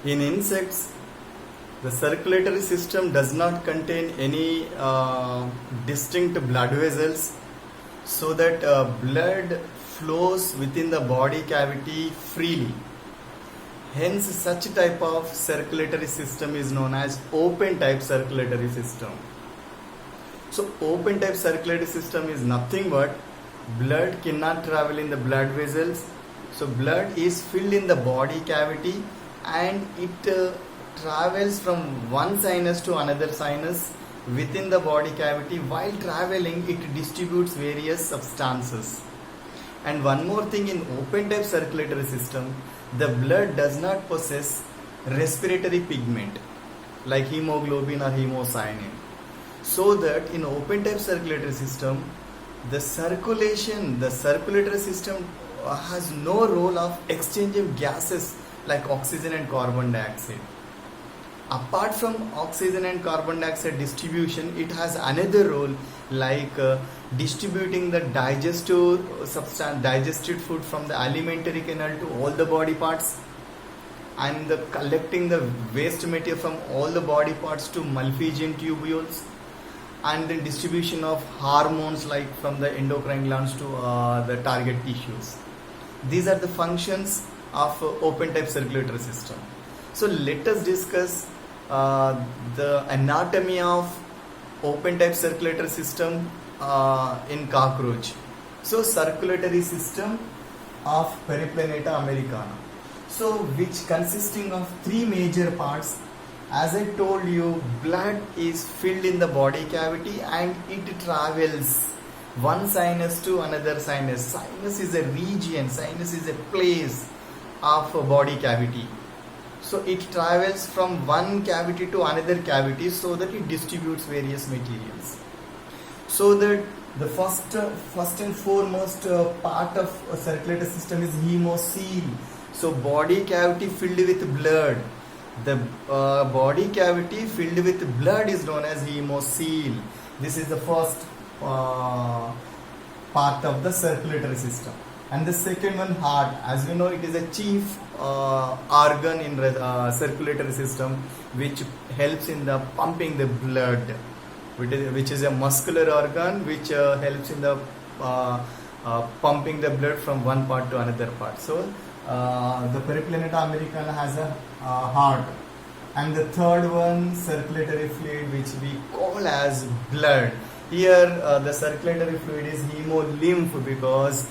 In insects, the circulatory system does not contain any distinct blood vessels, so that blood flows within the body cavity freely. Hence, such type of circulatory system is known as open type circulatory system. So, open type circulatory system is nothing but blood cannot travel in the blood vessels. So, blood is filled in the body cavity and it travels from one sinus to another sinus within the body cavity. While traveling, it distributes various substances. And one more thing, in open type circulatory system, the blood does not possess respiratory pigment like hemoglobin or hemocyanin. So that in open type circulatory system, the circulatory system has no role of exchanging gases like oxygen and carbon dioxide. Apart from oxygen and carbon dioxide distribution, it has another role like distributing the digested food from the alimentary canal to all the body parts, and collecting the waste material from all the body parts to Malpighian tubules, and the distribution of hormones like from the endocrine glands to the target tissues. These are the functions of open type circulatory system. So let us discuss the anatomy of open type circulatory system in cockroach. So circulatory system of Periplaneta americana, so which consisting of three major parts. As I told you, blood is filled in the body cavity and it travels one sinus to another sinus. Sinus is a region, sinus is a place of a body cavity. So it travels from one cavity to another cavity so that it distributes various materials. So that the first and foremost part of a circulatory system is hemocoel. So body cavity filled with blood. The body cavity filled with blood is known as hemocoel. This is the first part of the circulatory system. And the second one, heart. As we know, it is a chief organ in circulatory system, which helps in the pumping the blood, which is a muscular organ which helps in the pumping the blood from one part to another part. So the Periplaneta americana has a heart. And the third one, circulatory fluid, which we call as blood. Here the circulatory fluid is hemolymph because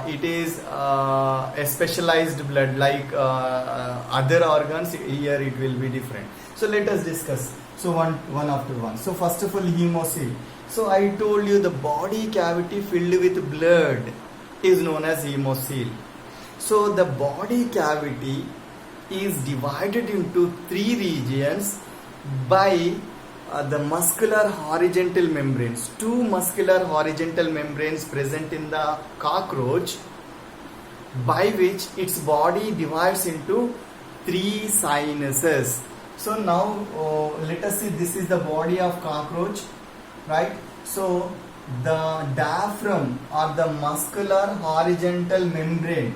it is a specialized blood like other organs. Here it will be different. So let us discuss. So one after one. So first of all, hemocoel. So I told you the body cavity filled with blood is known as hemocoel. So the body cavity is divided into three regions by the muscular horizontal membranes. Two muscular horizontal membranes present in the cockroach, by which its body divides into three sinuses. So now let us see, this is the body of cockroach, right? So the diaphragm or the muscular horizontal membrane,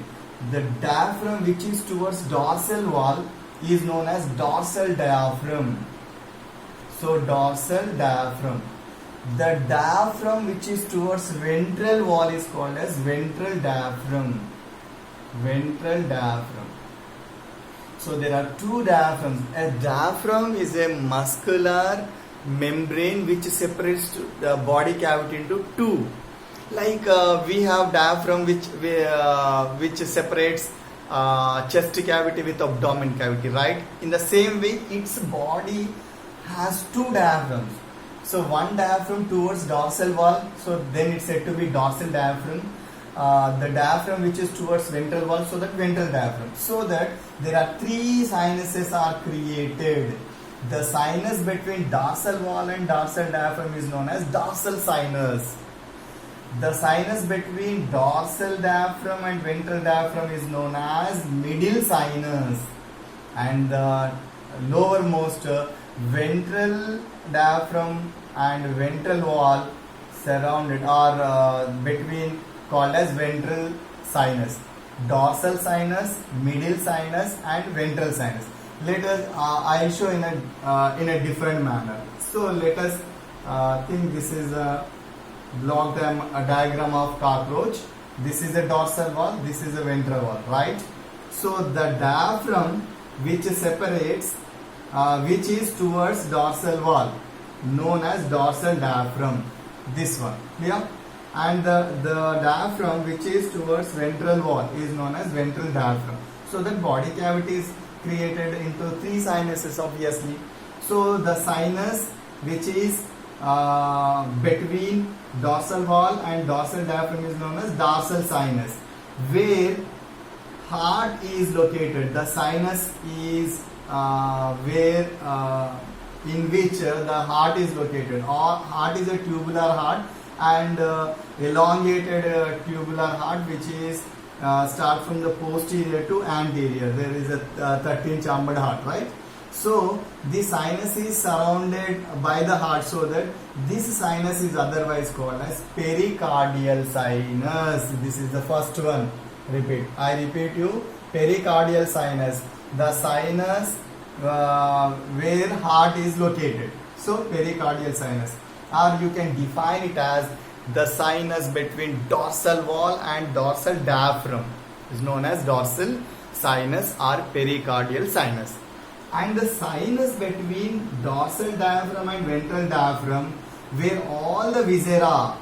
the diaphragm which is towards dorsal wall is known as dorsal diaphragm. So dorsal diaphragm. The diaphragm which is towards ventral wall is called as ventral diaphragm. Ventral diaphragm. So there are two diaphragms. A diaphragm is a muscular membrane which separates the body cavity into two. Like we have diaphragm which separates chest cavity with abdomen cavity, right? In the same way, its body has two diaphragms. So one diaphragm towards dorsal wall, so then it's said to be dorsal diaphragm. The diaphragm which is towards ventral wall, so that ventral diaphragm. So that there are three sinuses are created. The sinus between dorsal wall and dorsal diaphragm is known as dorsal sinus. The sinus between dorsal diaphragm and ventral diaphragm is known as middle sinus. And the lowermost ventral diaphragm and ventral wall surrounded or between called as ventral sinus. Dorsal sinus, middle sinus and ventral sinus. Let us, I'll show in a different manner. So let us think this is a diagram of cockroach. This is a dorsal wall, this is a ventral wall, right? So the diaphragm which separates, which is towards dorsal wall, known as dorsal diaphragm, this one, clear? And the diaphragm which is towards ventral wall is known as ventral diaphragm. So the body cavity is created into three sinuses, obviously. So the sinus which is between dorsal wall and dorsal diaphragm is known as dorsal sinus, where heart is located. The sinus is where in which the heart is located. Or heart is a tubular heart, and elongated tubular heart which is start from the posterior to anterior. There is a 13 chambered heart, right? So the sinus is surrounded by the heart, so that this sinus is otherwise called as pericardial sinus. This is the first one. Repeat. I repeat you. Pericardial sinus. The sinus where heart is located. So pericardial sinus. Or you can define it as the sinus between dorsal wall and dorsal diaphragm is known as dorsal sinus or pericardial sinus. And the sinus between dorsal diaphragm and ventral diaphragm, where all the visceral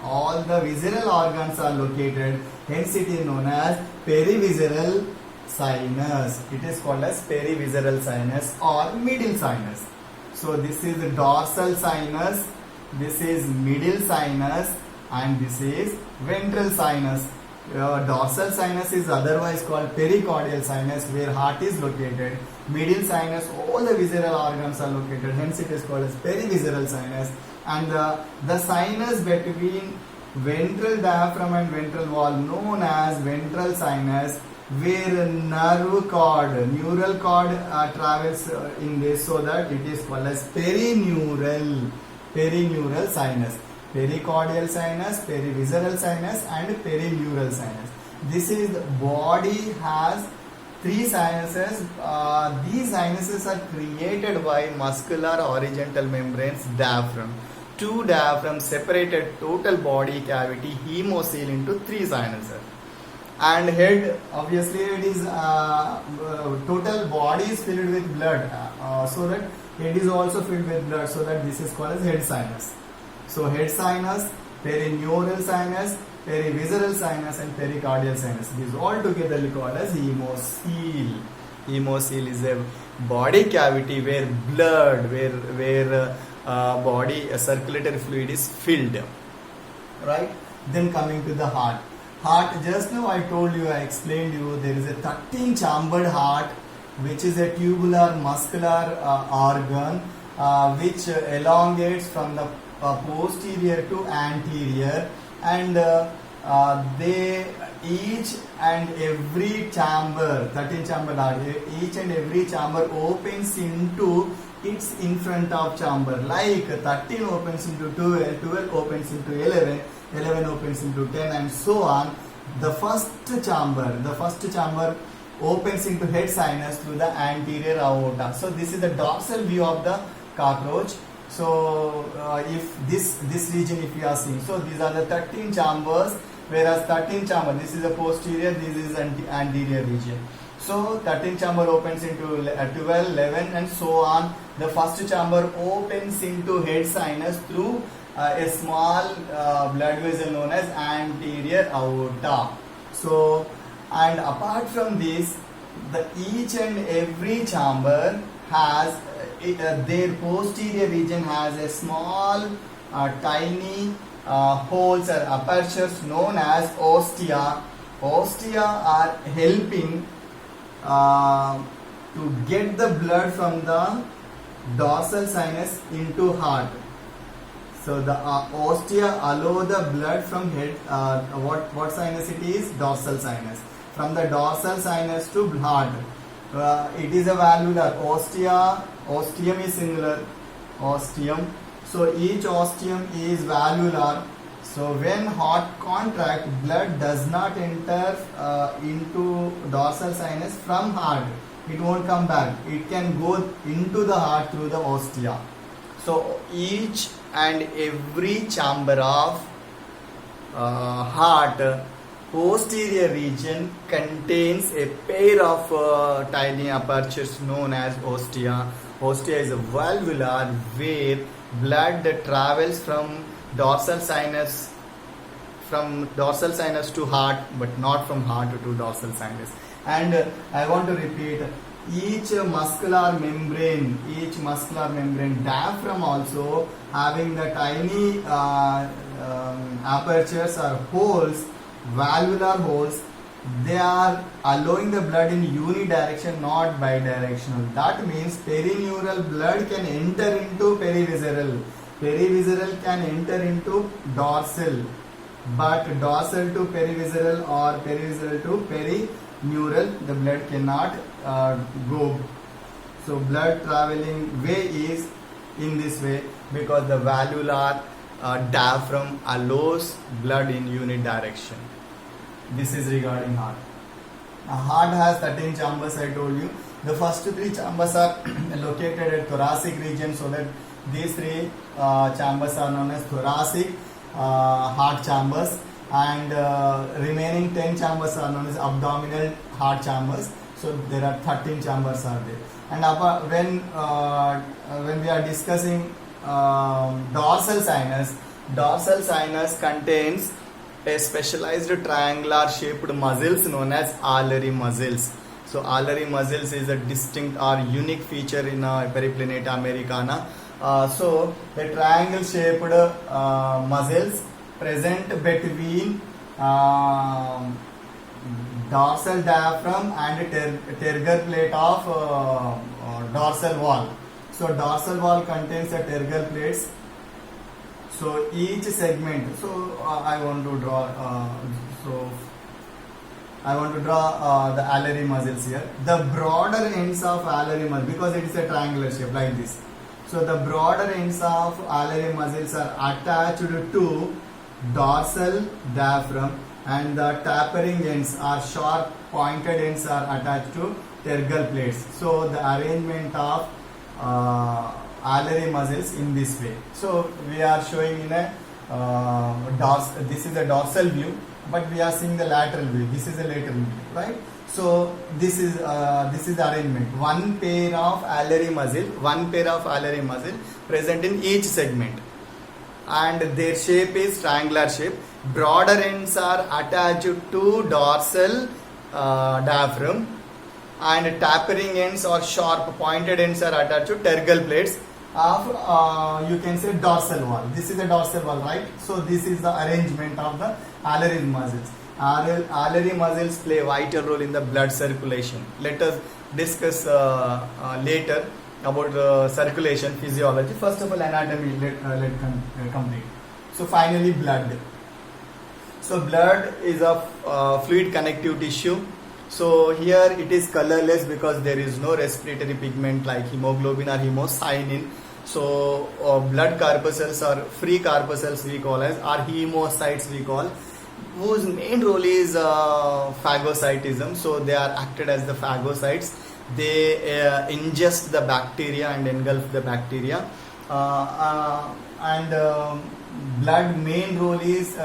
organs are located, hence it is known as perivisceral sinus. It is called as perivisceral sinus or middle sinus. So this is the dorsal sinus, this is middle sinus, and this is ventral sinus. Dorsal sinus is otherwise called pericardial sinus, where heart is located. Middle sinus, all the visceral organs are located, hence it is called as perivisceral sinus. And the sinus between ventral diaphragm and ventral wall, known as ventral sinus, where neural cord travels in this, so that it is called as perineural sinus. Pericardial sinus, perivisceral sinus, and perineural sinus. This is the body has three sinuses. These sinuses are created by muscular horizontal membranes, diaphragm. Two diaphragms separated total body cavity, hemocoel, into three sinuses. And head, obviously it is total body is filled with blood, so that head is also filled with blood, so that this is called as head sinus. So head sinus, perineural sinus, perivisceral sinus, and pericardial sinus. These all together called as hemocoel. Hemocoel is a body cavity where blood, where body circulatory fluid is filled. Right? Then coming to the heart. Heart, just now I told you, I explained you, there is a 13 chambered heart, which is a tubular muscular organ which elongates from the posterior to anterior, and they each and every chamber, 13 chamber heart, each and every chamber opens into its in front of chamber, like 13 opens into 12, 12 opens into 11, 11 opens into 10, and so on. The first chamber opens into head sinus through the anterior aorta. So this is the dorsal view of the cockroach. So if this region, if you are seeing, so these are the 13 chambers, whereas 13 chamber, this is the posterior, this is anterior region. So 13 chamber opens into 12, 11, and so on. The first chamber opens into head sinus through a small blood vessel known as anterior aorta. So, and apart from this, each and every chamber has their posterior region has a small tiny holes or apertures known as ostia. Ostia are helping to get the blood from the dorsal sinus into heart. So the ostia allow the blood from head, what sinus it is? Dorsal sinus. From the dorsal sinus to heart. It is a valvular. Ostium is singular. Ostium. So each ostium is valvular. So when heart contract, blood does not enter into dorsal sinus from heart. it won't come back. It can go into the heart through the ostia. So each and every chamber of heart posterior region contains a pair of tiny apertures known as ostia. Ostia is a valvular where blood travels from dorsal sinus to heart, but not from heart to dorsal sinus. And I want to repeat, each muscular membrane, diaphragm also having the tiny apertures or holes, valvular holes. They are allowing the blood in unidirectional, not bidirectional. That means perineural blood can enter into perivisceral. Perivisceral can enter into dorsal, but dorsal to perivisceral or perivisceral to perineural, the blood cannot go. So blood traveling way is in this way because the valvular diaphragm allows blood in unidirection. This is regarding heart. Heart has 13 chambers, I told you. The first 3 chambers are located at thoracic region, so that these 3 chambers are known as thoracic heart chambers, and remaining 10 chambers are known as abdominal heart chambers. So there are 13 chambers are there. And when we are discussing dorsal sinus contains a specialized triangular shaped muscles known as alary muscles. So alary muscles is a distinct or unique feature in Periplaneta americana. So the triangle shaped muscles present between dorsal diaphragm and tergal plate of dorsal wall. So dorsal wall contains the tergal plates. So each segment. So I want to draw. The alary muscles here. The broader ends of alary muscle, because it is a triangular shape like this. So the broader ends of alary muscles are attached to dorsal diaphragm, and the tapering ends or sharp pointed ends are attached to tergal plates. So the arrangement of alary muscles in this way. So we are showing in a this is a dorsal view, but we are seeing the lateral view. This is a lateral view, right? So this is the arrangement. One pair of alary muscle present in each segment, and their shape is triangular shape. Broader ends are attached to dorsal diaphragm, and tapering ends or sharp pointed ends are attached to tergal plates of you can say dorsal wall. This is the dorsal wall, right? So this is the arrangement of the alary muscles. Alary muscles play a vital role in the blood circulation. Let us discuss later about circulation physiology. First of all, anatomy let complete. So finally, blood. So blood is a fluid connective tissue. So here it is colorless because there is no respiratory pigment like hemoglobin or hemocyanin. So blood corpuscles or free corpuscles we call as, or hemocytes we call, whose main role is phagocytism. So they are acted as the phagocytes. They ingest the bacteria and engulf the bacteria. Blood main role is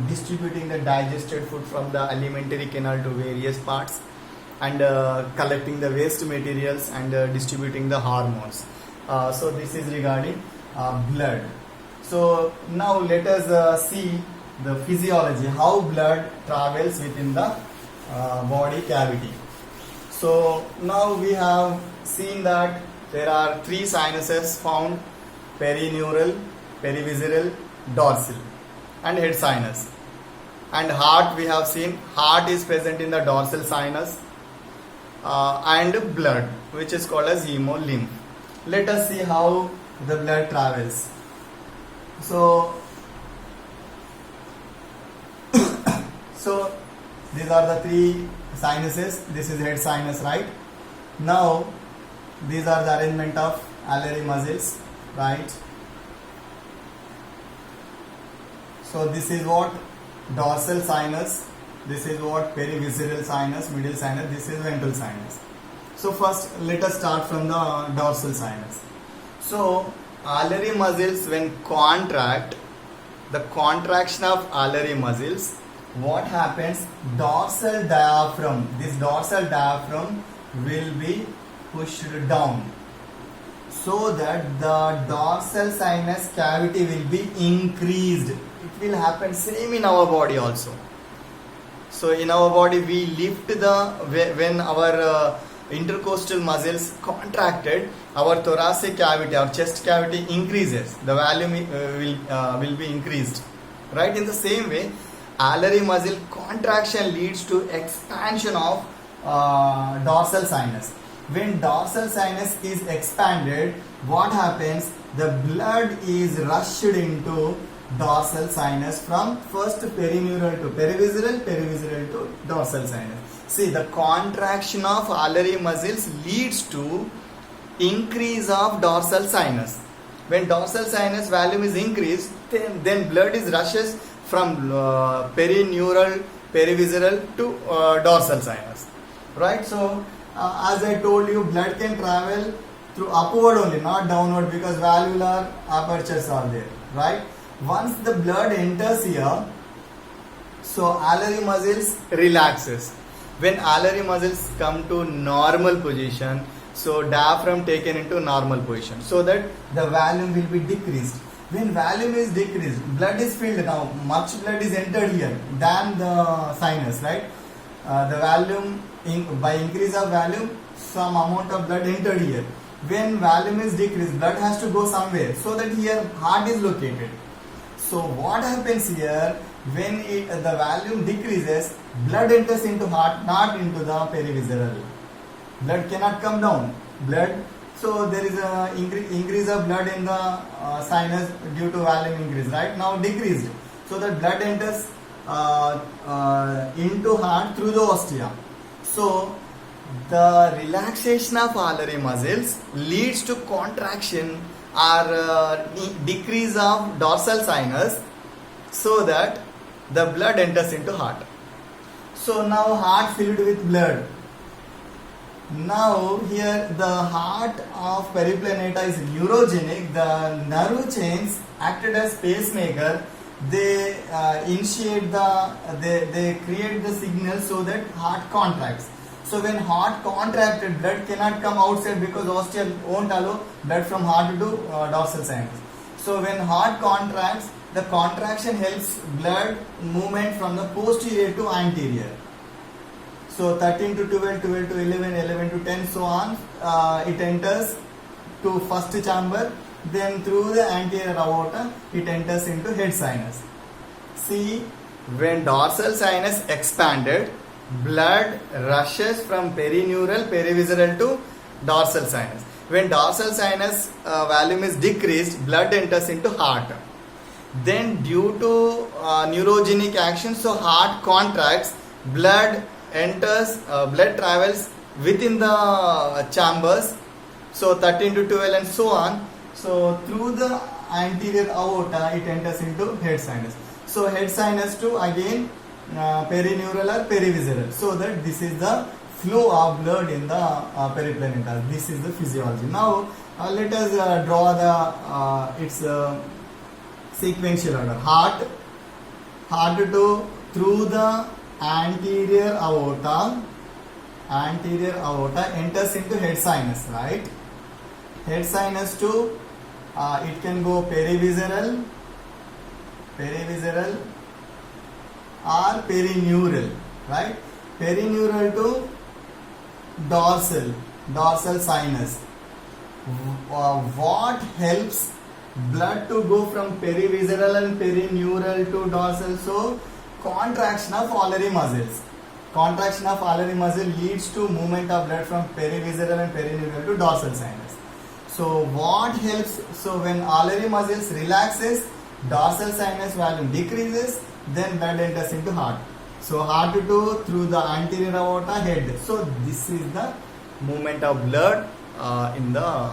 distributing the digested food from the alimentary canal to various parts, and collecting the waste materials and distributing the hormones. So this is regarding blood. So now let us see the physiology, how blood travels within the body cavity. So now we have seen that there are 3 sinuses found: perineural, perivisceral, dorsal, and head sinus. And heart, we have seen heart is present in the dorsal sinus, and blood, which is called as hemolymph. Let us see how the blood travels. So these are the 3 sinuses. This is head sinus, right? Now these are the arrangement of alary muscles, right? So this is what dorsal sinus, this is what perivisceral sinus, middle sinus, this is ventral sinus. So first let us start from the dorsal sinus. So alary muscles when contract, the contraction of alary muscles, what happens? Dorsal diaphragm, this dorsal diaphragm will be pushed down, so that the dorsal sinus cavity will be increased. It will happen same in our body also. So in our body we lift the, when our intercostal muscles contracted, our thoracic cavity, our chest cavity increases, the volume will be increased, right? In the same way, alary muscle contraction leads to expansion of dorsal sinus. When dorsal sinus is expanded, what happens? The blood is rushed into dorsal sinus from first perineural to perivisceral, perivisceral to dorsal sinus. See, the contraction of alary muscles leads to increase of dorsal sinus. When dorsal sinus volume is increased, then blood is rushes from perineural, perivisceral to dorsal sinus, right? So as I told you, blood can travel through upward only, not downward, because valvular apertures are there, right? Once the blood enters here, so alary muscles relaxes. When alary muscles come to normal position, so diaphragm taken into normal position, so that the volume will be decreased. When volume is decreased, blood is filled now, much blood is entered here than the sinus, right? The volume, by increase of volume, some amount of blood entered here. When volume is decreased, blood has to go somewhere, so that here heart is located. So what happens here, when the volume decreases, blood enters into heart, not into the perivisceral. Blood cannot come down. So there is a increase of blood in the sinus due to volume increase, right? Now decreased, so that blood enters into heart through the ostia. So the relaxation of alary muscles leads to contraction or decrease of dorsal sinus, so that the blood enters into heart. So now heart filled with blood. Now here the heart of periplaneta is neurogenic. The nerve chains acted as pacemaker. They they create the signal so that heart contracts. So when heart contracted, blood cannot come outside because ostia won't allow blood from heart to dorsal sinus. So when heart contracts, the contraction helps blood movement from the posterior to anterior. So 13 to 12, 12 to 11, 11 to 10, so on. It enters to first chamber, then through the anterior aorta, it enters into head sinus. See, when dorsal sinus expanded, blood rushes from perineural, perivisceral to dorsal sinus. When dorsal sinus volume is decreased, blood enters into heart. Then due to neurogenic action, so heart contracts, blood enters, blood travels within the chambers, so 13 to 12 and so on. So through the anterior aorta, it enters into head sinus. So head sinus to again perineural or perivisceral, so that this is the flow of blood in the periplaneta. This is the physiology. Now let us draw the its sequential order. Heart to through the anterior aorta enters into head sinus, right? Head sinus to it can go perivisceral or perineural, right? Perineural to dorsal sinus. What helps blood to go from perivisceral and perineural to dorsal? So contraction of alary muscles. Contraction of alary muscle leads to movement of blood from perivisceral and perineural to dorsal sinus. So what helps? So when alary muscles relaxes, dorsal sinus volume decreases, then blood enters into heart. So heart to through the anterior aorta, head. So this is the movement of blood in the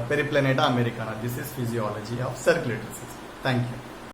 periplaneta americana. This is physiology of circulatory system. Thank you.